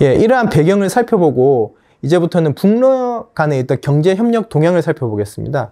예, 이러한 배경을 살펴보고 이제부터는 북러 간의 어떤 경제 협력 동향을 살펴보겠습니다.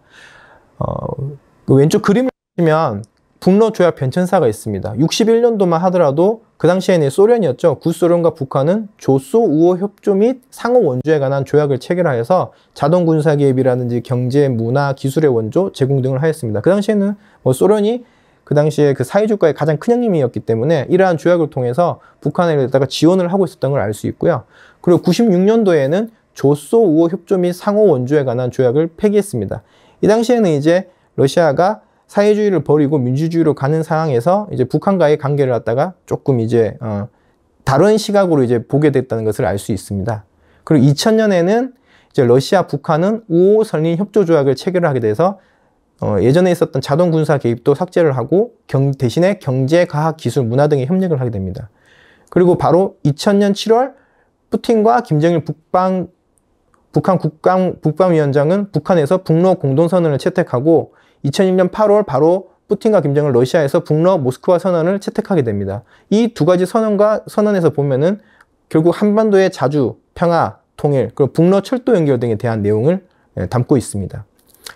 그 왼쪽 그림을 보시면 북러 조약 변천사가 있습니다. 61년도만 하더라도 그 당시에는 소련이었죠. 구소련과 북한은 조소 우호 협조 및 상호 원조에 관한 조약을 체결하여서 자동 군사 개입이라든지 경제, 문화, 기술의 원조 제공 등을 하였습니다. 그 당시에는 소련이 그 당시에 그 사회주가의 가장 큰 형님이었기 때문에 이러한 조약을 통해서 북한에 지원을 하고 있었던 걸 알 수 있고요. 그리고 96년도에는 조소 우호 협조 및 상호 원조에 관한 조약을 폐기했습니다. 이 당시에는 이제 러시아가 사회주의를 버리고 민주주의로 가는 상황에서 이제 북한과의 관계를 갖다가 조금 이제 다른 시각으로 이제 보게 됐다는 것을 알 수 있습니다. 그리고 2000년에는 이제 러시아, 북한은 우호 선린 협조 조약을 체결하게 돼서 예전에 있었던 자동 군사 개입도 삭제를 하고 대신에 경제, 과학, 기술, 문화 등의 협력을 하게 됩니다. 그리고 바로 2000년 7월 푸틴과 김정일 북한 국방위원장은 북한에서 북러 공동선언을 채택하고 2006년 8월 바로 푸틴과 김정은 러시아에서 북러 모스크바 선언을 채택하게 됩니다. 이 두 가지 선언에서 보면은 결국 한반도의 자주, 평화, 통일, 그리고 북러 철도 연결 등에 대한 내용을 담고 있습니다.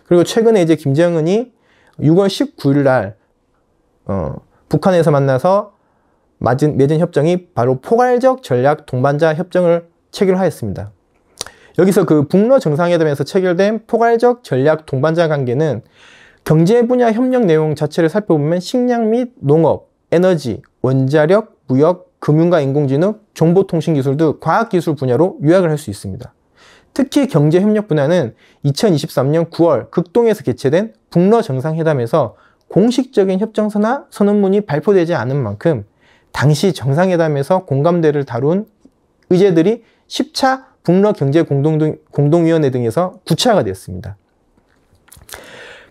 그리고 최근에 이제 김정은이 6월 19일 날 북한에서 만나서 맺은 협정이 바로 포괄적 전략 동반자 협정을 체결하였습니다. 여기서 그 북러 정상회담에서 체결된 포괄적 전략 동반자 관계는 경제 분야 협력 내용 자체를 살펴보면 식량 및 농업, 에너지, 원자력, 무역, 금융과 인공지능, 정보통신기술 등 과학기술 분야로 요약을 할 수 있습니다. 특히 경제협력 분야는 2023년 9월 극동에서 개최된 북러 정상회담에서 공식적인 협정서나 선언문이 발표되지 않은 만큼 당시 정상회담에서 공감대를 다룬 의제들이 10차 북러 경제공동위원회 등에서 구체화가 되었습니다.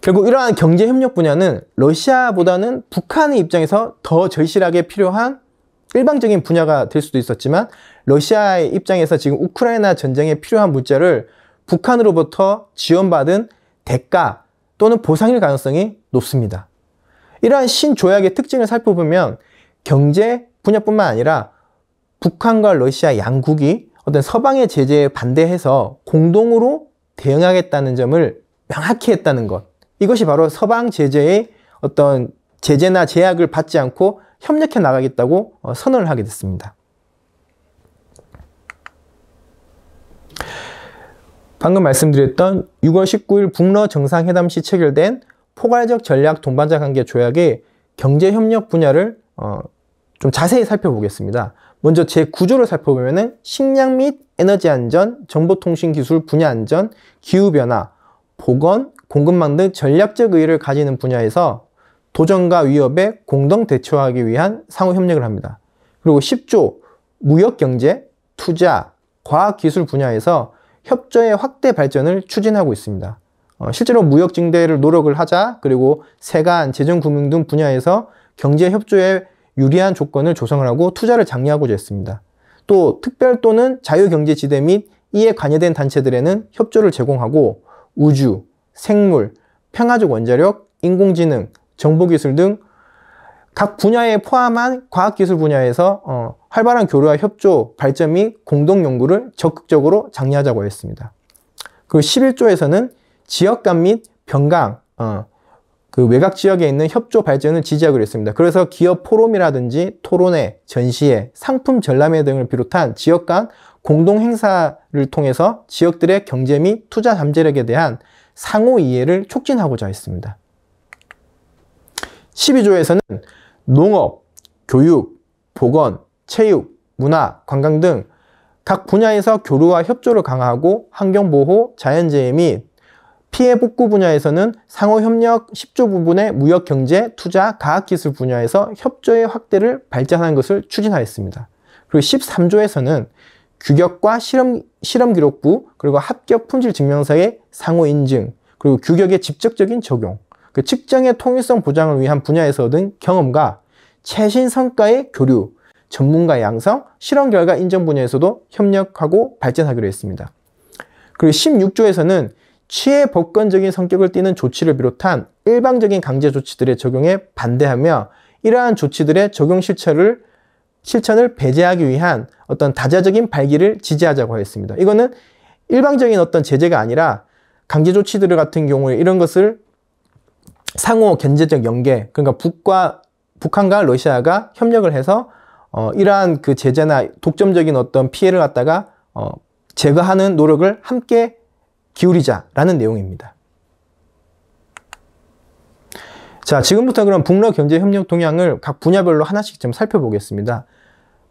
결국 이러한 경제협력 분야는 러시아보다는 북한의 입장에서 더 절실하게 필요한 일방적인 분야가 될 수도 있었지만 러시아의 입장에서 지금 우크라이나 전쟁에 필요한 물자를 북한으로부터 지원받은 대가 또는 보상일 가능성이 높습니다. 이러한 신조약의 특징을 살펴보면 경제 분야뿐만 아니라 북한과 러시아 양국이 어떤 서방의 제재에 반대해서 공동으로 대응하겠다는 점을 명확히 했다는 것. 이것이 바로 서방 제재의 어떤 제재나 제약을 받지 않고 협력해 나가겠다고 선언을 하게 됐습니다. 방금 말씀드렸던 6월 19일 북러 정상회담 시 체결된 포괄적 전략 동반자 관계 조약의 경제협력 분야를 좀 자세히 살펴보겠습니다. 먼저 제 구조를 살펴보면 식량 및 에너지 안전, 정보통신기술 분야 안전, 기후변화, 보건, 공급망 등 전략적 의의를 가지는 분야에서 도전과 위협에 공동 대처하기 위한 상호 협력을 합니다. 그리고 10조 무역경제, 투자, 과학기술 분야에서 협조의 확대 발전을 추진하고 있습니다. 실제로 무역 증대를 노력을 하자, 그리고 세관, 재정금융 등 분야에서 경제 협조에 유리한 조건을 조성을 하고 투자를 장려하고자 했습니다. 또 특별 또는 자유경제지대 및 이에 관여된 단체들에는 협조를 제공하고 우주, 생물, 평화적 원자력, 인공지능, 정보기술 등 각 분야에 포함한 과학기술 분야에서 활발한 교류와 협조, 발전 및 공동연구를 적극적으로 장려하자고 했습니다. 그리고 11조에서는 지역 간 및 변강, 그 외곽 지역에 있는 협조 발전을 지지하기로 했습니다. 그래서 기업 포럼이라든지 토론회, 전시회, 상품 전람회 등을 비롯한 지역 간 공동 행사를 통해서 지역들의 경제 및 투자 잠재력에 대한 상호 이해를 촉진하고자 했습니다. 12조에서는 농업, 교육, 보건, 체육, 문화, 관광 등 각 분야에서 교류와 협조를 강화하고 환경보호, 자연재해 및 피해 복구 분야에서는 상호협력 10조 부분의 무역경제, 투자, 과학기술 분야에서 협조의 확대를 발전하는 것을 추진하였습니다. 그리고 13조에서는 규격과 실험기록부, 그리고 합격 품질증명서의 상호인증, 그리고 규격의 직접적인 적용, 그 측정의 통일성 보장을 위한 분야에서 얻은 경험과 최신 성과의 교류, 전문가 양성, 실험 결과 인정 분야에서도 협력하고 발전하기로 했습니다. 그리고 16조에서는 취해 법권적인 성격을 띠는 조치를 비롯한 일방적인 강제 조치들의 적용에 반대하며 이러한 조치들의 적용 실체를 실천을 배제하기 위한 어떤 다자적인 발기를 지지하자고 했습니다. 이거는 일방적인 어떤 제재가 아니라 강제 조치들 같은 경우에 이런 것을 상호 견제적 연계, 그러니까 북한과 러시아가 협력을 해서 이러한 그 제재나 독점적인 어떤 피해를 갖다가 제거하는 노력을 함께 기울이자라는 내용입니다. 자, 지금부터 그럼 북러 경제 협력 동향을 각 분야별로 하나씩 좀 살펴보겠습니다.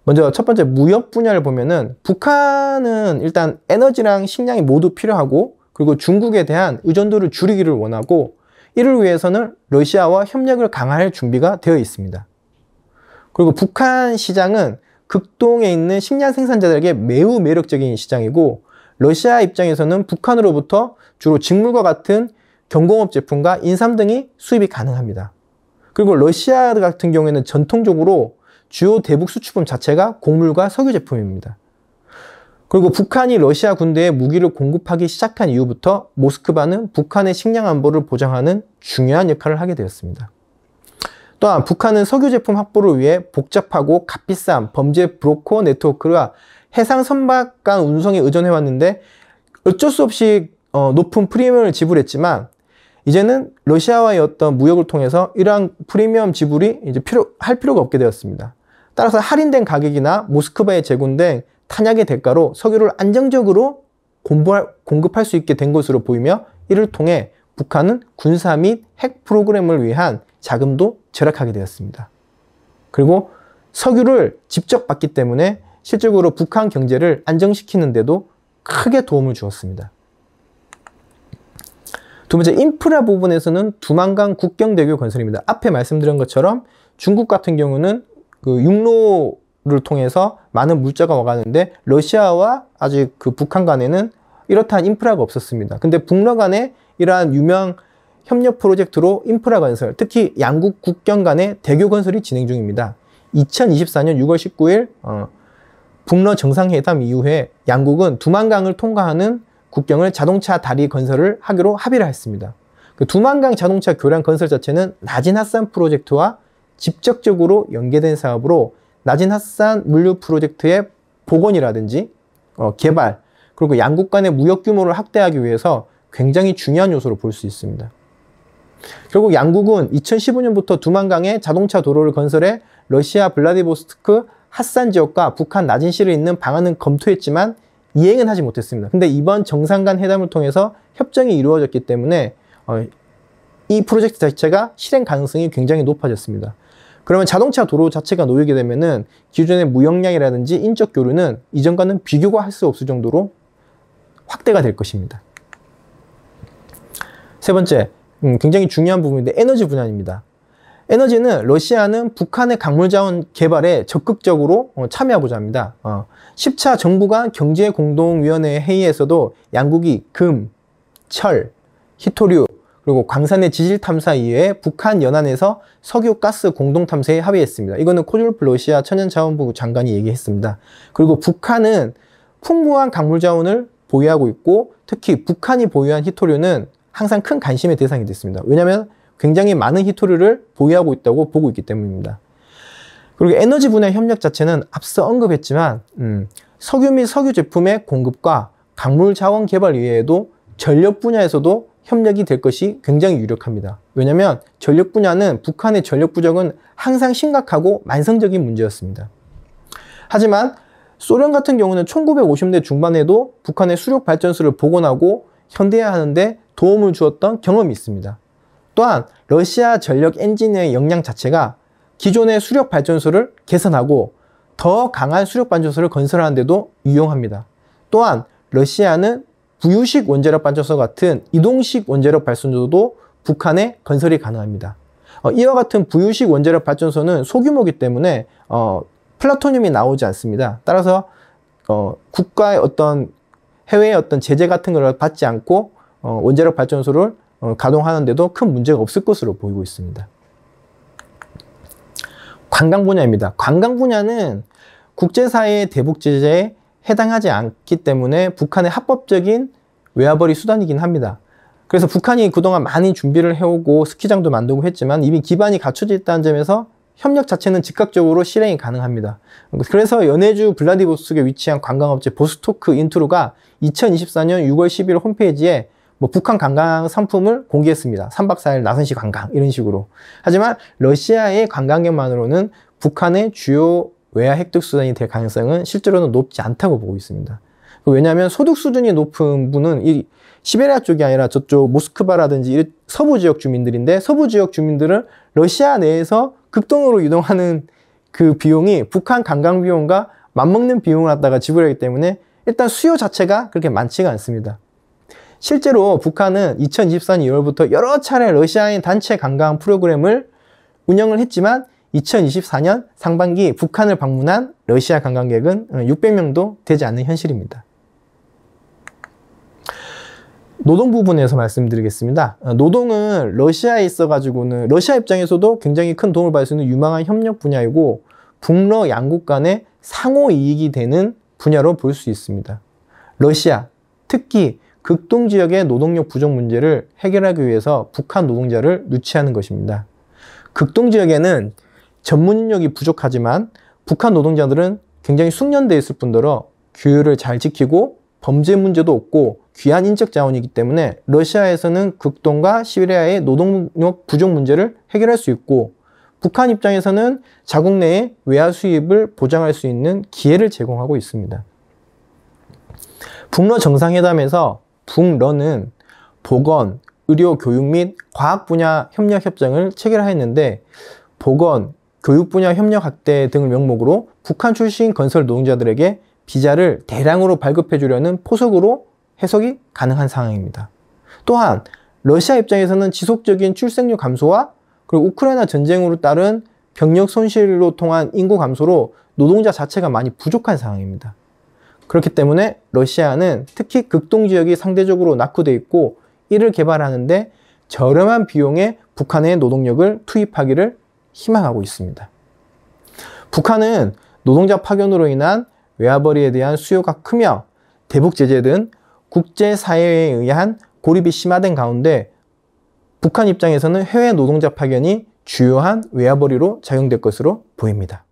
먼저 첫 번째 무역 분야를 보면은 북한은 일단 에너지랑 식량이 모두 필요하고, 그리고 중국에 대한 의존도를 줄이기를 원하고, 이를 위해서는 러시아와 협력을 강화할 준비가 되어 있습니다. 그리고 북한 시장은 극동에 있는 식량 생산자들에게 매우 매력적인 시장이고, 러시아 입장에서는 북한으로부터 주로 직물과 같은 경공업 제품과 인삼 등이 수입이 가능합니다. 그리고 러시아 같은 경우에는 전통적으로 주요 대북 수출품 자체가 곡물과 석유 제품입니다. 그리고 북한이 러시아 군대에 무기를 공급하기 시작한 이후부터 모스크바는 북한의 식량 안보를 보장하는 중요한 역할을 하게 되었습니다. 또한 북한은 석유 제품 확보를 위해 복잡하고 값비싼 범죄 브로커 네트워크와 해상 선박 간 운송에 의존해왔는데 어쩔 수 없이 높은 프리미엄을 지불했지만, 이제는 러시아와의 어떤 무역을 통해서 이러한 프리미엄 지불이 이제 할 필요가 없게 되었습니다. 따라서 할인된 가격이나 모스크바에 제공된 탄약의 대가로 석유를 안정적으로 공급할 수 있게 된 것으로 보이며, 이를 통해 북한은 군사 및 핵 프로그램을 위한 자금도 절약하게 되었습니다. 그리고 석유를 직접 받기 때문에 실질적으로 북한 경제를 안정시키는 데도 크게 도움을 주었습니다. 두 번째, 인프라 부분에서는 두만강 국경대교 건설입니다. 앞에 말씀드린 것처럼 중국 같은 경우는 그 육로를 통해서 많은 물자가 와가는데, 러시아와 아직 그 북한 간에는 이렇다한 인프라가 없었습니다. 근데 북러 간에 이러한 유명 협력 프로젝트로 인프라 건설, 특히 양국 국경 간의 대교 건설이 진행 중입니다. 2024년 6월 19일 북러 정상회담 이후에 양국은 두만강을 통과하는 국경을 자동차 다리 건설을 하기로 합의를 했습니다. 그 두만강 자동차 교량 건설 자체는 나진핫산 프로젝트와 직접적으로 연계된 사업으로 나진핫산 물류 프로젝트의 복원이라든지 개발, 그리고 양국 간의 무역 규모를 확대하기 위해서 굉장히 중요한 요소로 볼 수 있습니다. 결국 양국은 2015년부터 두만강에 자동차 도로를 건설해 러시아 블라디보스토크 핫산 지역과 북한 나진시를 잇는 방안은 검토했지만 이행은 하지 못했습니다. 근데 이번 정상 간 회담을 통해서 협정이 이루어졌기 때문에 이 프로젝트 자체가 실행 가능성이 굉장히 높아졌습니다. 그러면 자동차 도로 자체가 놓이게 되면은 기존의 무역량이라든지 인적 교류는 이전과는 비교가 할 수 없을 정도로 확대가 될 것입니다. 세 번째, 굉장히 중요한 부분인데 에너지 분야입니다. 에너지는 러시아는 북한의 강물자원 개발에 적극적으로 참여하고자 합니다. 10차 정부 간 경제공동위원회 회의에서도 양국이 금, 철, 히토류, 그리고 광산의 지질 탐사 이외에 북한 연안에서 석유, 가스 공동 탐사에 합의했습니다. 이거는 코졸프 러시아 천연자원부 장관이 얘기했습니다. 그리고 북한은 풍부한 강물 자원을 보유하고 있고, 특히 북한이 보유한 히토류는 항상 큰 관심의 대상이 됐습니다. 왜냐하면 굉장히 많은 히토류를 보유하고 있다고 보고 있기 때문입니다. 그리고 에너지 분야 협력 자체는 앞서 언급했지만 석유 및 석유 제품의 공급과 강물 자원 개발 이외에도 전력 분야에서도 협력이 될 것이 굉장히 유력합니다. 왜냐하면 전력 분야는 북한의 전력 부족은 항상 심각하고 만성적인 문제였습니다. 하지만 소련 같은 경우는 1950년대 중반에도 북한의 수력 발전소를 복원하고 현대화하는데 도움을 주었던 경험이 있습니다. 또한 러시아 전력 엔진의 역량 자체가 기존의 수력 발전소를 개선하고 더 강한 수력 발전소를 건설하는 데도 유용합니다. 또한 러시아는 부유식 원자력 발전소 같은 이동식 원자력 발전소도 북한에 건설이 가능합니다. 이와 같은 부유식 원자력 발전소는 소규모이기 때문에 플라토늄이 나오지 않습니다. 따라서 국가의 어떤 해외의 어떤 제재 같은 걸 받지 않고 원자력 발전소를 가동하는데도 큰 문제가 없을 것으로 보이고 있습니다. 관광 분야입니다. 관광 분야는 국제사회의 대북 제재에 해당하지 않기 때문에 북한의 합법적인 외화벌이 수단이긴 합니다. 그래서 북한이 그동안 많이 준비를 해오고 스키장도 만들고 했지만 이미 기반이 갖춰져 있다는 점에서 협력 자체는 즉각적으로 실행이 가능합니다. 그래서 연해주 블라디보스톡에 위치한 관광업체 보스토크 인트로가 2024년 6월 10일 홈페이지에 북한 관광 상품을 공개했습니다. 3박 4일 나선시 관광 이런 식으로. 하지만 러시아의 관광객만으로는 북한의 주요 외화 획득 수단이 될 가능성은 실제로는 높지 않다고 보고 있습니다. 왜냐하면 소득 수준이 높은 분은 이 시베리아 쪽이 아니라 저쪽 모스크바라든지 서부 지역 주민들인데, 서부 지역 주민들은 러시아 내에서 극동으로 이동하는 그 비용이 북한 관광 비용과 맞먹는 비용을 갖다가 지불하기 때문에 일단 수요 자체가 그렇게 많지가 않습니다. 실제로 북한은 2024년 2월부터 여러 차례 러시아인 단체 관광 프로그램을 운영을 했지만 2024년 상반기 북한을 방문한 러시아 관광객은 600명도 되지 않는 현실입니다. 노동 부분에서 말씀드리겠습니다. 노동은 러시아에 있어가지고는 러시아 입장에서도 굉장히 큰 도움을 받을 수 있는 유망한 협력 분야이고 북러 양국 간의 상호 이익이 되는 분야로 볼 수 있습니다. 러시아, 특히 극동 지역의 노동력 부족 문제를 해결하기 위해서 북한 노동자를 유치하는 것입니다. 극동 지역에는 전문 인력이 부족하지만 북한 노동자들은 굉장히 숙련되어 있을 뿐더러 규율을 잘 지키고 범죄 문제도 없고 귀한 인적 자원이기 때문에 러시아에서는 극동과 시베리아의 노동력 부족 문제를 해결할 수 있고 북한 입장에서는 자국 내에 외화 수입을 보장할 수 있는 기회를 제공하고 있습니다. 북러 정상회담에서 북러는 보건, 의료, 교육 및 과학 분야 협력 협정을 체결하였는데 보건, 교육 분야 협력 확대 등을 명목으로 북한 출신 건설 노동자들에게 비자를 대량으로 발급해 주려는 포석으로 해석이 가능한 상황입니다. 또한 러시아 입장에서는 지속적인 출생률 감소와 그리고 우크라이나 전쟁으로 따른 병력 손실로 통한 인구 감소로 노동자 자체가 많이 부족한 상황입니다. 그렇기 때문에 러시아는 특히 극동 지역이 상대적으로 낙후되어 있고 이를 개발하는데 저렴한 비용에 북한의 노동력을 투입하기를 희망하고 있습니다. 북한은 노동자 파견으로 인한 외화벌이에 대한 수요가 크며 대북 제재 등 국제사회에 의한 고립이 심화된 가운데 북한 입장에서는 해외 노동자 파견이 주요한 외화벌이로 작용될 것으로 보입니다.